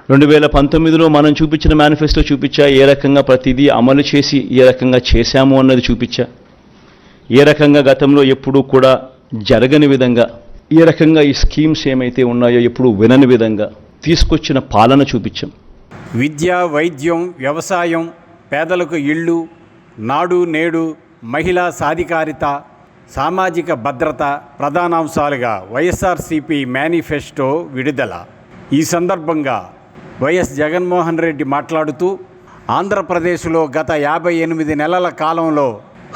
2019లో మనం చూపించిన మేనిఫెస్టో చూపించా, ఏ రకంగా ప్రతిదీ అమలు చేసి ఏ రకంగా చేశాము అన్నది చూపించా, ఏ రకంగా గతంలో ఎప్పుడూ కూడా జరగని విధంగా, ఏ రకంగా ఈ స్కీమ్స్ ఏమైతే ఉన్నాయో ఎప్పుడు వినని విధంగా తీసుకొచ్చిన పాలన చూపించాం. విద్య, వైద్యం, వ్యవసాయం, పేదలకు ఇళ్ళు, నాడు నేడు, మహిళా సాధికారిత, సామాజిక భద్రత ప్రధానాంశాలుగా వైఎస్ఆర్సీపీ మేనిఫెస్టో విడుదల. ఈ సందర్భంగా వైఎస్ జగన్మోహన్ రెడ్డి మాట్లాడుతూ, ఆంధ్రప్రదేశ్లో గత 58 నెలల కాలంలో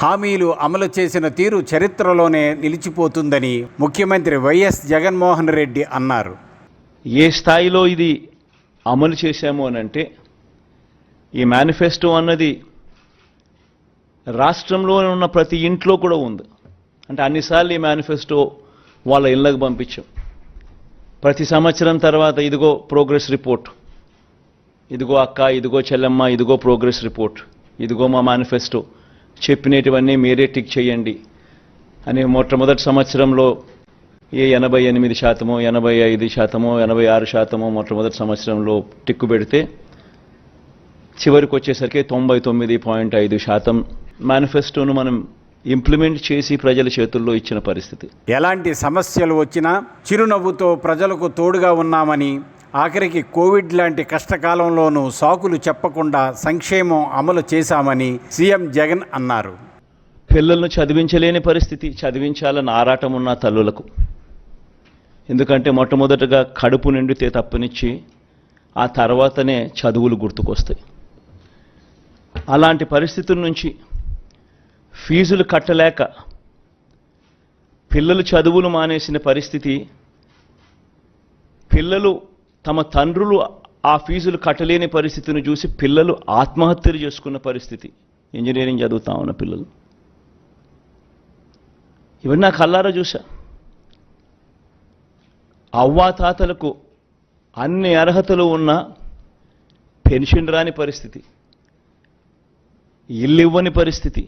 హామీలు అమలు చేసిన తీరు చరిత్రలోనే నిలిచిపోతుందని ముఖ్యమంత్రి వైఎస్ జగన్మోహన్ రెడ్డి అన్నారు. ఏ స్థాయిలో ఇది అమలు చేశాము అనంటే, ఈ మేనిఫెస్టో అన్నది రాష్ట్రంలో ఉన్న ప్రతి ఇంట్లో కూడా ఉంది. అంటే అన్నిసార్లు ఈ మేనిఫెస్టో వాళ్ళ ఇళ్ళకు పంపించాం. ప్రతి సంవత్సరం తర్వాత ఇదిగో ప్రోగ్రెస్ రిపోర్ట్, ఇదిగో అక్క, ఇదిగో చెల్లెమ్మ, ఇదిగో ప్రోగ్రెస్ రిపోర్ట్, ఇదిగో మా మేనిఫెస్టో, చెప్పినటువన్నీ మీరే టిక్ చేయండి అని మొట్టమొదటి సంవత్సరంలో 88%, 85%, 86% మొట్టమొదటి సంవత్సరంలో టిక్కు పెడితే చివరికి వచ్చేసరికి 99.5% మేనిఫెస్టోను మనం ఇంప్లిమెంట్ చేసి ప్రజల చేతుల్లో ఇచ్చిన పరిస్థితి. ఎలాంటి సమస్యలు వచ్చినా చిరునవ్వుతో ప్రజలకు తోడుగా ఉన్నామని, ఆఖరికి కోవిడ్ లాంటి కష్టకాలంలోనూ సాకులు చెప్పకుండా సంక్షేమం అమలు చేశామని సీఎం జగన్ అన్నారు. పిల్లలను చదివించలేని పరిస్థితి, చదివించాలని ఆరాటం ఉన్న తల్లులకు. ఎందుకంటే మొట్టమొదటగా కడుపు నిండితే తప్పనిచ్చి ఆ తర్వాతనే చదువులు గుర్తుకొస్తాయి. అలాంటి పరిస్థితుల నుంచి ఫీజులు కట్టలేక పిల్లలు చదువులు మానేసిన పరిస్థితి, పిల్లలు తమ తండ్రులు ఆ ఫీజులు కట్టలేని పరిస్థితిని చూసి పిల్లలు ఆత్మహత్యలు చేసుకున్న పరిస్థితి, ఇంజనీరింగ్ చదువుతా ఉన్న పిల్లలు. ఇవన్నీ నా కళ్ళారా చూసా. అవ్వాతాతలకు అన్ని అర్హతలు ఉన్న పెన్షన్ రాని పరిస్థితి, ఇల్లు ఇవ్వని పరిస్థితి,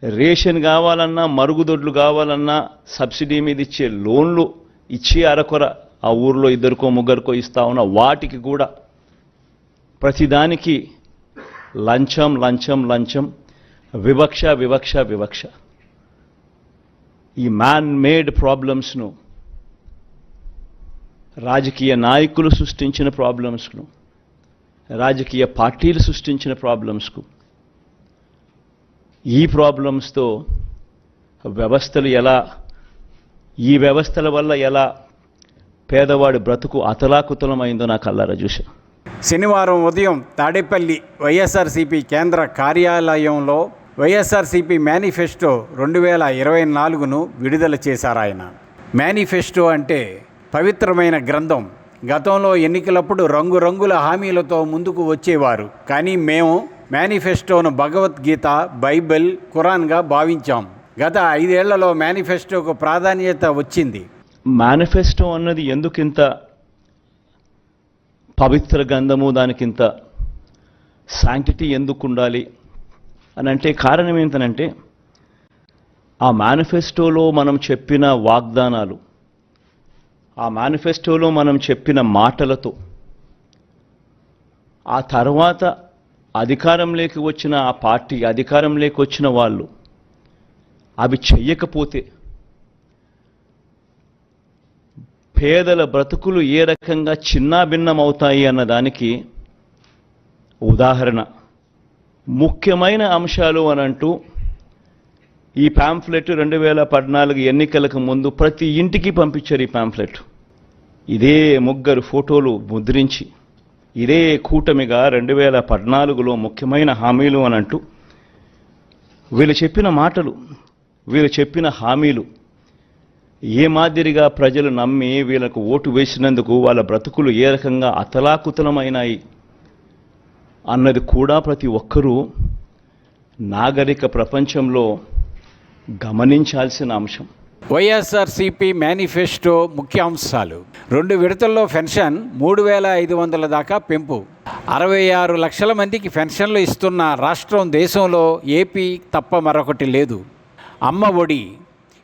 రేషన్ కావాలన్నా, మరుగుదొడ్లు కావాలన్నా సబ్సిడీ మీద ఇచ్చే లోన్లు ఇచ్చి అరకొర ఆ ఊర్లో 2కో 3కో ఇస్తా ఉన్న వాటికి కూడా ప్రతిదానికి లంచం లంచం లంచం, వివక్ష వివక్ష వివక్ష. ఈ మ్యాన్ మేడ్ ప్రాబ్లమ్స్ను, రాజకీయ నాయకులు సృష్టించిన ప్రాబ్లమ్స్ను, రాజకీయ పార్టీలు సృష్టించిన ప్రాబ్లమ్స్కు, ఈ ప్రాబ్లమ్స్తో వ్యవస్థలు ఎలా, ఈ వ్యవస్థల వల్ల ఎలా పేదవాడి బ్రతుకు అతలాకుతలమైందో నా కళ్ళారా చూశా. శనివారం ఉదయం తాడేపల్లి వైఎస్ఆర్సీపీ కేంద్ర కార్యాలయంలో వైఎస్ఆర్సీపీ మేనిఫెస్టో 2024ను విడుదల చేశారు ఆయన. మేనిఫెస్టో అంటే పవిత్రమైన గ్రంథం. గతంలో ఎన్నికలప్పుడు రంగురంగుల హామీలతో ముందుకు వచ్చేవారు. కానీ మేము మేనిఫెస్టోను భగవద్గీత, బైబిల్, ఖురాన్గా భావించాం. గత 5 ఏళ్లలో మేనిఫెస్టోకు ప్రాధాన్యత వచ్చింది. మేనిఫెస్టో అన్నది ఎందుకింత పవిత్ర గ్రంథము, దానికింత శాంక్టిటీ ఎందుకు ఉండాలి అని అంటే కారణం ఏంటనంటే, ఆ మేనిఫెస్టోలో మనం చెప్పిన వాగ్దానాలు, ఆ మేనిఫెస్టోలో మనం చెప్పిన మాటలతో ఆ తర్వాత అధికారంలోకి వచ్చిన ఆ పార్టీ, అధికారంలోకి వచ్చిన వాళ్ళు అవి చెయ్యకపోతే పేదల బ్రతుకులు ఏ రకంగా చిన్నాభిన్నమవుతాయి అన్నదానికి ఉదాహరణ. ముఖ్యమైన అంశాలు అనంటూ ఈ పాంఫ్లెట్ 2014 ఎన్నికలకు ముందు ప్రతి ఇంటికి పంపించారు. ఈ పాంఫ్లెట్ ఇదే 3 ఫోటోలు ముద్రించి, ఇదే కూటమిగా 2014లో ముఖ్యమైన హామీలు అనంటూ వీళ్ళు చెప్పిన మాటలు, వీళ్ళు చెప్పిన హామీలు ఏ మాదిరిగా ప్రజలు నమ్మి వీళ్ళకు ఓటు వేసినందుకు వాళ్ళ బ్రతుకులు ఏ రకంగా అతలాకుతలమైనాయి అన్నది కూడా ప్రతి ఒక్కరూ నాగరిక ప్రపంచంలో గమనించాల్సిన అంశం. వైఎస్ఆర్సీపీ మేనిఫెస్టో ముఖ్యాంశాలు: 2 విడతల్లో పెన్షన్ 3,500 దాకా పెంపు, 66 లక్షల మందికి పెన్షన్లు ఇస్తున్న రాష్ట్రం దేశంలో ఏపీ తప్ప మరొకటి లేదు. అమ్మ ఒడి,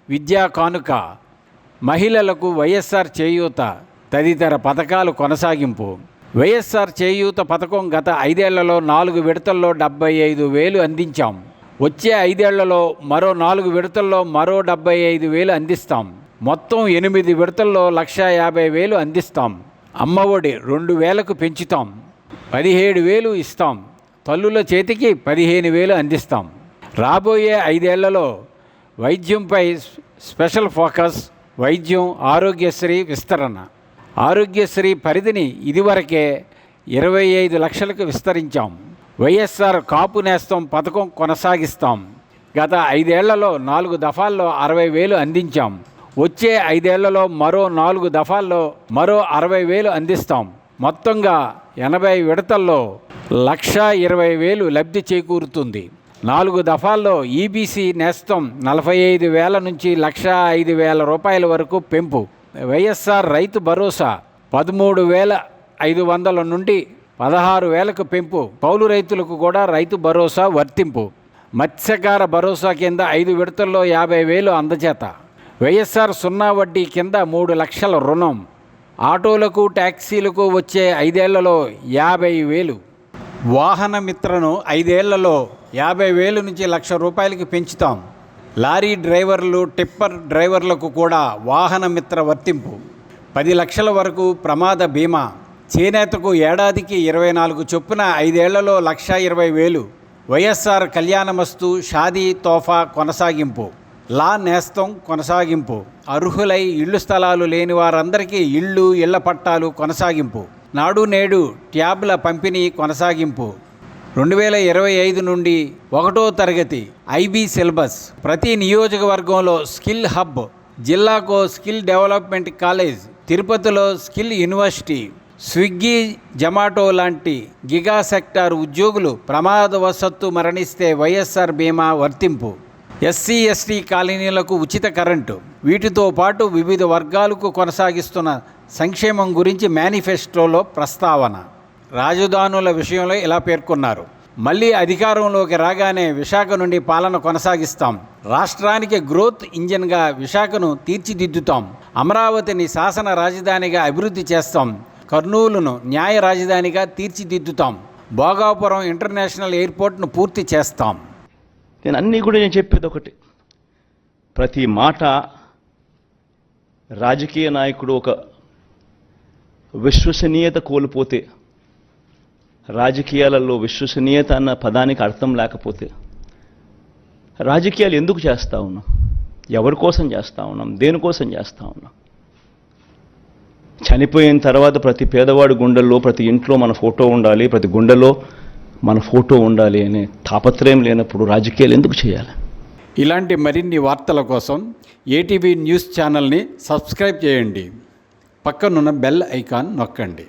విద్యా కానుక, మహిళలకు వైఎస్ఆర్ చేయూత, తదితర పథకాలు కొనసాగింపు. వైఎస్ఆర్ చేయూత పథకం గత 5 ఏళ్లలో 4 విడతల్లో 75,000 అందించాం. వచ్చే 5 ఏళ్లలో మరో 4 విడతల్లో మరో 75,000 అందిస్తాం. మొత్తం 8 విడతల్లో 150,000 అందిస్తాం. అమ్మఒడి 2,000కు పెంచుతాం. 17,000 ఇస్తాం. తల్లుల చేతికి 15,000 అందిస్తాం. రాబోయే 5 ఏళ్లలో వైద్యంపై స్పెషల్ ఫోకస్. వైద్యం, ఆరోగ్యశ్రీ విస్తరణ. ఆరోగ్యశ్రీ పరిధిని ఇదివరకే 25 లక్షలకు విస్తరించాం. వైఎస్ఆర్ కాపు నేస్తం పథకం కొనసాగిస్తాం. గత 5 ఏళ్లలో 4 దఫాల్లో 60,000 అందించాం. వచ్చే 5 ఏళ్లలో మరో 4 దఫాల్లో మరో 60,000 అందిస్తాం. మొత్తంగా 80 విడతల్లో 1,20,000 లబ్ధి చేకూరుతుంది. 4 దఫాల్లో ఈబీసీ నేస్తం 45,000 నుంచి 1,05,000 రూపాయల వరకు పెంపు. వైఎస్ఆర్ రైతు భరోసా 13,500 నుండి 16,000కు పెంపు. కౌలు రైతులకు కూడా రైతు భరోసా వర్తింపు. మత్స్యకార భరోసా కింద 5 విడతల్లో 50,000 అందజేత. వైఎస్ఆర్ 0 వడ్డీ కింద 3 లక్షల రుణం. ఆటోలకు, ట్యాక్సీలకు వచ్చే 5 ఏళ్లలో 50,000. వాహన మిత్రను 5 ఏళ్లలో 50,000 నుంచి 1,00,000 రూపాయలకి పెంచుతాం. లారీ డ్రైవర్లు, టిప్పర్ డ్రైవర్లకు కూడా వాహన మిత్ర వర్తింపు. 10 లక్షల వరకు ప్రమాద బీమా. చేనేతకు ఏడాదికి 24 చొప్పున 5 ఏళ్లలో 1,20,000. వైఎస్ఆర్ కళ్యాణమస్తు, షాదీ తోఫా కొనసాగింపు. లా నేస్తం కొనసాగింపు. అర్హులై ఇళ్లు స్థలాలు లేని వారందరికీ ఇళ్ళు, ఇళ్ల పట్టాలు కొనసాగింపు. నాడు నేడు ట్యాబ్ల పంపిణీ కొనసాగింపు. 2025 నుండి 1వ తరగతి ఐబీ సిలబస్. ప్రతి నియోజకవర్గంలో స్కిల్ హబ్. జిల్లాకో స్కిల్ డెవలప్మెంట్ కాలేజ్. తిరుపతిలో స్కిల్ యూనివర్సిటీ. స్విగ్గీ, జొమాటో లాంటి గిగా సెక్టార్ ఉద్యోగులు ప్రమాదవశత్తు మరణిస్తే వైఎస్ఆర్ బీమా వర్తింపు. ఎస్సీ, ఎస్టీ కాలనీలకు ఉచిత కరెంటు. వీటితో పాటు వివిధ వర్గాలకు కొనసాగిస్తున్న సంక్షేమం గురించి మేనిఫెస్టోలో ప్రస్తావన. రాజధానుల విషయంలో ఇలా పేర్కొన్నారు. మళ్ళీ అధికారంలోకి రాగానే విశాఖ నుండి పాలన కొనసాగిస్తాం. రాష్ట్రానికి గ్రోత్ ఇంజిన్గా విశాఖను తీర్చిదిద్దుతాం. అమరావతిని శాసన రాజధానిగా అభివృద్ధి చేస్తాం. కర్నూలును న్యాయ రాజధానిగా తీర్చిదిద్దుతాం. భోగాపురం ఇంటర్నేషనల్ ఎయిర్పోర్ట్ను పూర్తి చేస్తాం. నేను చెప్పేది ఒకటి. ప్రతి మాట రాజకీయ నాయకుడు ఒక విశ్వసనీయత కోల్పోతే, రాజకీయాలలో విశ్వసనీయత అన్న పదానికి అర్థం లేకపోతే రాజకీయాలు ఎందుకు చేస్తూ ఉన్నాం? ఎవరి కోసం చేస్తూ ఉన్నాం? దేనికోసం చేస్తూ ఉన్నాం? చనిపోయిన తర్వాత ప్రతి పేదవాడి గుండెల్లో, ప్రతి ఇంట్లో మన ఫోటో ఉండాలి, ప్రతి గుండెలో మన ఫోటో ఉండాలి అనే తాపత్రయం లేనప్పుడు రాజకీయాలు ఎందుకు చేయాలి? ఇలాంటి మరిన్ని వార్తల కోసం ఏటీవీ న్యూస్ ఛానల్ని సబ్స్క్రైబ్ చేయండి. పక్కనున్న బెల్ ఐకాన్ నొక్కండి.